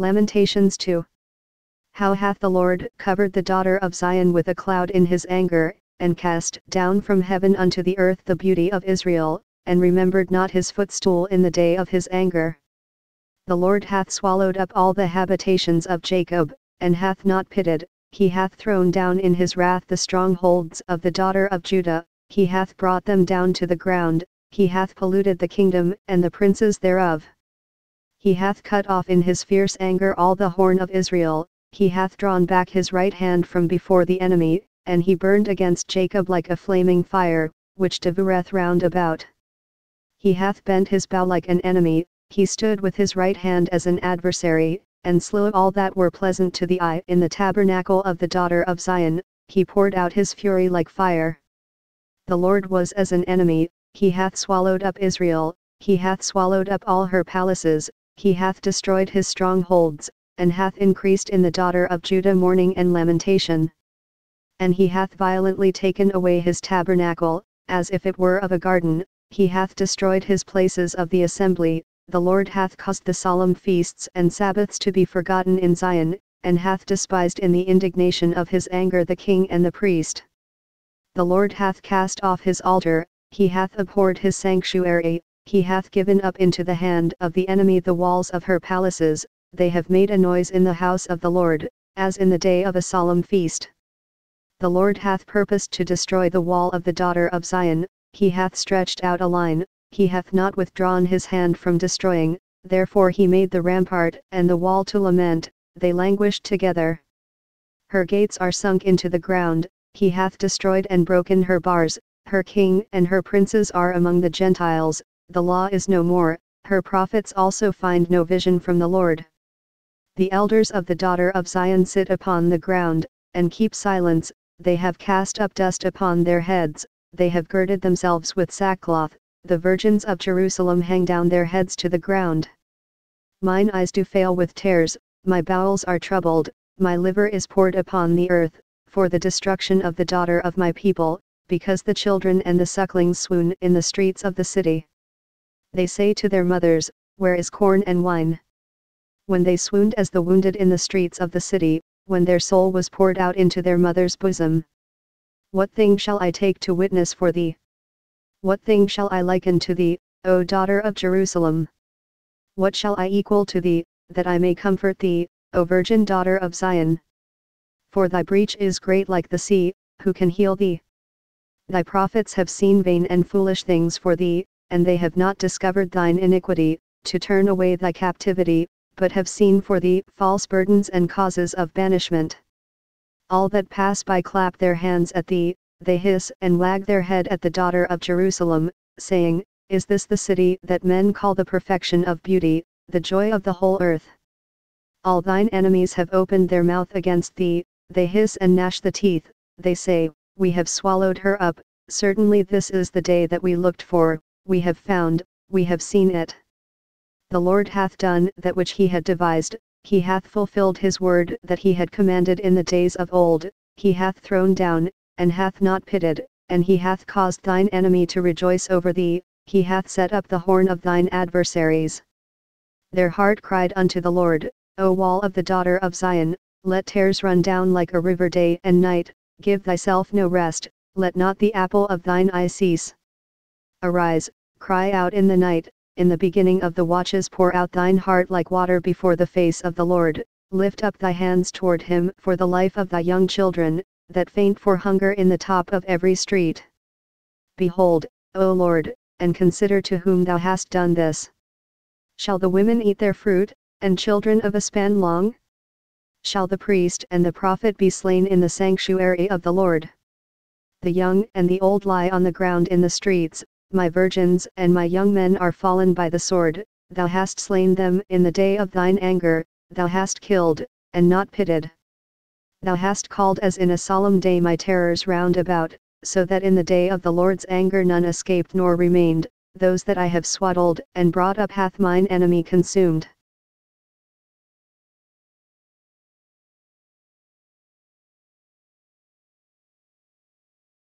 Lamentations 2. How hath the Lord covered the daughter of Zion with a cloud in his anger, and cast down from heaven unto the earth the beauty of Israel, and remembered not his footstool in the day of his anger. The Lord hath swallowed up all the habitations of Jacob, and hath not pitied. He hath thrown down in his wrath the strongholds of the daughter of Judah, he hath brought them down to the ground, he hath polluted the kingdom and the princes thereof. He hath cut off in his fierce anger all the horn of Israel, he hath drawn back his right hand from before the enemy, and he burned against Jacob like a flaming fire, which devoureth round about. He hath bent his bow like an enemy, he stood with his right hand as an adversary, and slew all that were pleasant to the eye in the tabernacle of the daughter of Zion, he poured out his fury like fire. The Lord was as an enemy, he hath swallowed up Israel, he hath swallowed up all her palaces, he hath destroyed his strongholds, and hath increased in the daughter of Judah mourning and lamentation. And he hath violently taken away his tabernacle, as if it were of a garden, he hath destroyed his places of the assembly. The Lord hath caused the solemn feasts and Sabbaths to be forgotten in Zion, and hath despised in the indignation of his anger the king and the priest. The Lord hath cast off his altar, he hath abhorred his sanctuary, he hath given up into the hand of the enemy the walls of her palaces, they have made a noise in the house of the Lord, as in the day of a solemn feast. The Lord hath purposed to destroy the wall of the daughter of Zion, he hath stretched out a line, he hath not withdrawn his hand from destroying, therefore he made the rampart and the wall to lament, they languished together. Her gates are sunk into the ground, he hath destroyed and broken her bars, her king and her princes are among the Gentiles, the law is no more, her prophets also find no vision from the Lord. The elders of the daughter of Zion sit upon the ground, and keep silence, they have cast up dust upon their heads, they have girded themselves with sackcloth, the virgins of Jerusalem hang down their heads to the ground. Mine eyes do fail with tears, my bowels are troubled, my liver is poured upon the earth, for the destruction of the daughter of my people, because the children and the sucklings swoon in the streets of the city. They say to their mothers, where is corn and wine? When they swooned as the wounded in the streets of the city, when their soul was poured out into their mother's bosom. What thing shall I take to witness for thee? What thing shall I liken to thee, O daughter of Jerusalem? What shall I equal to thee, that I may comfort thee, O virgin daughter of Zion? For thy breach is great like the sea, who can heal thee? Thy prophets have seen vain and foolish things for thee, and they have not discovered thine iniquity, to turn away thy captivity, but have seen for thee false burdens and causes of banishment. All that pass by clap their hands at thee, they hiss and wag their head at the daughter of Jerusalem, saying, Is this the city that men call the perfection of beauty, the joy of the whole earth? All thine enemies have opened their mouth against thee, they hiss and gnash the teeth, they say, We have swallowed her up, certainly this is the day that we looked for, we have found, we have seen it. The Lord hath done that which he had devised, he hath fulfilled his word that he had commanded in the days of old, he hath thrown down, and hath not pitied, and he hath caused thine enemy to rejoice over thee, he hath set up the horn of thine adversaries. Their heart cried unto the Lord, O wall of the daughter of Zion, let tears run down like a river day and night, give thyself no rest, let not the apple of thine eye cease. Arise, cry out in the night, in the beginning of the watches pour out thine heart like water before the face of the Lord, lift up thy hands toward him for the life of thy young children, that faint for hunger in the top of every street. Behold, O Lord, and consider to whom thou hast done this. Shall the women eat their fruit, and children of a span long? Shall the priest and the prophet be slain in the sanctuary of the Lord? The young and the old lie on the ground in the streets, my virgins and my young men are fallen by the sword, thou hast slain them in the day of thine anger, thou hast killed, and not pitied. Thou hast called as in a solemn day my terrors round about, so that in the day of the Lord's anger none escaped nor remained, those that I have swaddled and brought up hath mine enemy consumed.